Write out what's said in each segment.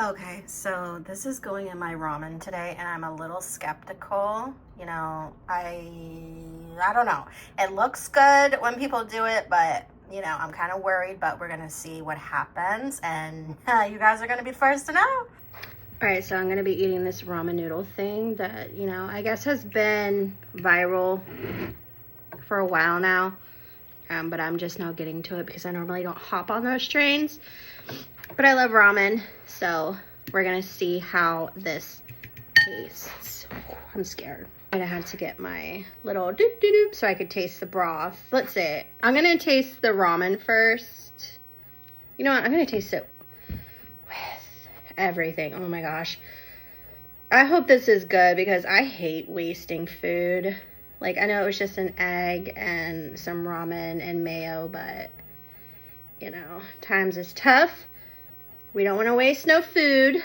Okay, so this is going in my ramen today, and I'm a little skeptical. I don't know. It looks good when people do it, but I'm kind of worried, but we're gonna see what happens, and you guys are gonna be first to know. All right, so I'm gonna be eating this ramen noodle thing that, I guess has been viral for a while now. But I'm just now getting to it because I normally don't hop on those trains. But I love ramen, so we're gonna see how this tastes. I'm scared. And I had to get my little doop doop doop so I could taste the broth. Let's see. I'm gonna taste the ramen first. You know what? I'm gonna taste it with everything. Oh my gosh. I hope this is good because I hate wasting food. Like, I know it was just an egg and some ramen and mayo, but times is tough. We don't want to waste no food.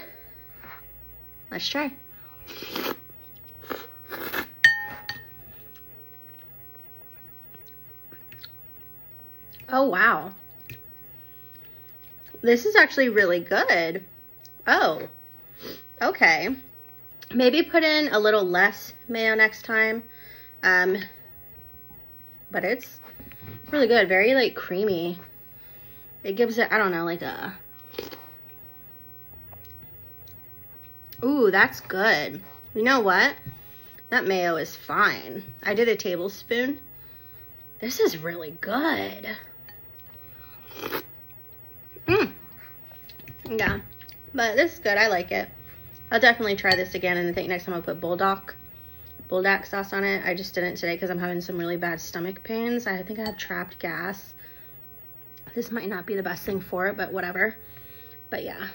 Let's try. Oh, wow. This is actually really good. Oh, okay. Maybe put in a little less mayo next time. But it's really good. Very, like, creamy. It gives it, I don't know, like a... Ooh, that's good. You know what? That mayo is fine. I did a tablespoon. This is really good. Yeah, but this is good. I like it. I'll definitely try this again, and I think next time I'll put bulldog sauce on it. I just didn't today because I'm having some really bad stomach pains. I think I have trapped gas. This might not be the best thing for it, but whatever. But yeah.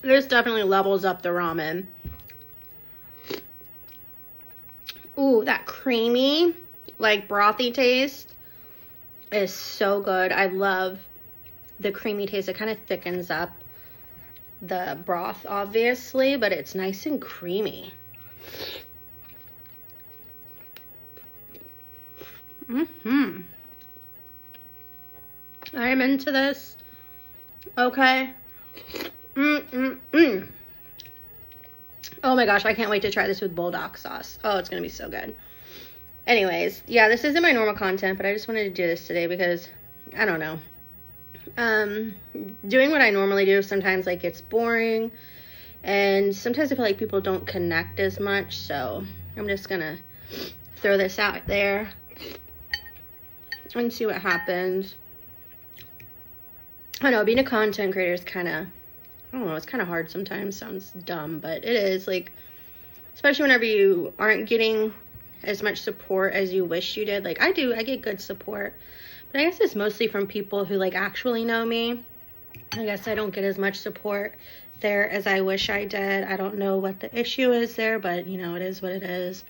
This definitely levels up the ramen. Ooh, that creamy, like brothy taste is so good. I love the creamy taste. It kind of thickens up the broth, obviously, but it's nice and creamy. I'm into this. Okay. Oh my gosh, I can't wait to try this with bulldog sauce. Oh, it's gonna be so good. Anyways, yeah, this isn't my normal content, but I just wanted to do this today because, I don't know. Doing what I normally do sometimes, like, it's boring. And sometimes I feel like people don't connect as much. So I'm just gonna throw this out there and see what happens. I know, being a content creator is kind of, I don't know, it's kind of hard sometimes. Sounds dumb, but it is. Like, especially whenever you aren't getting as much support as you wish you did. Like, I get good support, but I guess it's mostly from people who, like, actually know me. I guess I don't get as much support there as I wish I did. I don't know what the issue is there, but it is what it is.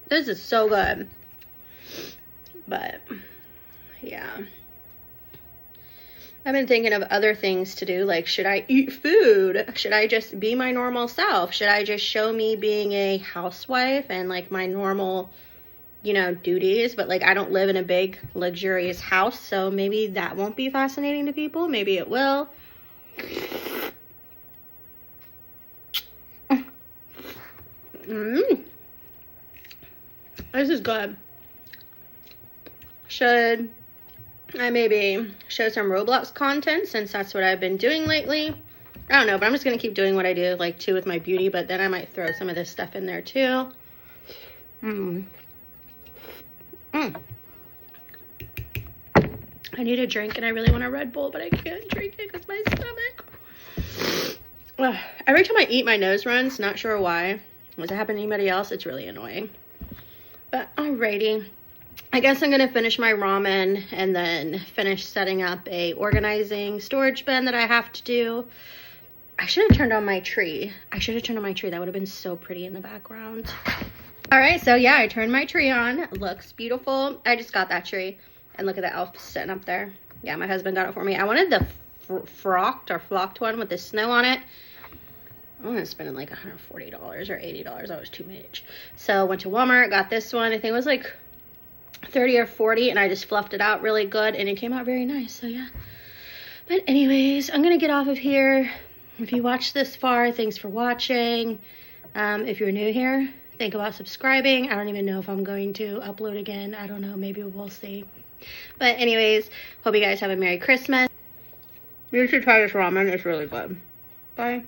This is so good. But yeah, I've been thinking of other things to do. Like, should I eat food? Should I just be my normal self? Should I just show me being a housewife and, like, my normal, duties? But, like, I don't live in a big, luxurious house, so maybe that won't be fascinating to people. Maybe it will. This is good. Should I maybe show some Roblox content, since that's what I've been doing lately? I don't know, but I'm just going to keep doing what I do, like, too, with my beauty, but then I might throw some of this stuff in there, too. I need a drink, and I really want a Red Bull, but I can't drink it because my stomach. Ugh. Every time I eat, my nose runs. Not sure why. Does it happen to anybody else? It's really annoying. But alrighty. I guess I'm going to finish my ramen and then finish setting up a organizing storage bin that I have to do. I should have turned on my tree. That would have been so pretty in the background. All right, so yeah, I turned my tree on. It looks beautiful. I just got that tree. And look at the elf sitting up there. Yeah, my husband got it for me. I wanted the flocked one with the snow on it. I was spending like $140 or $80. That was too much. So went to Walmart, got this one. I think it was like 30 or 40, and I just fluffed it out really good, and it came out very nice. So yeah. But anyways, I'm gonna get off of here. If you watched this far, thanks for watching. If you're new here, think about subscribing. I don't even know if I'm going to upload again. I don't know, maybe we'll see. But anyways, hope you guys have a Merry Christmas. You should try this ramen, it's really good. Bye.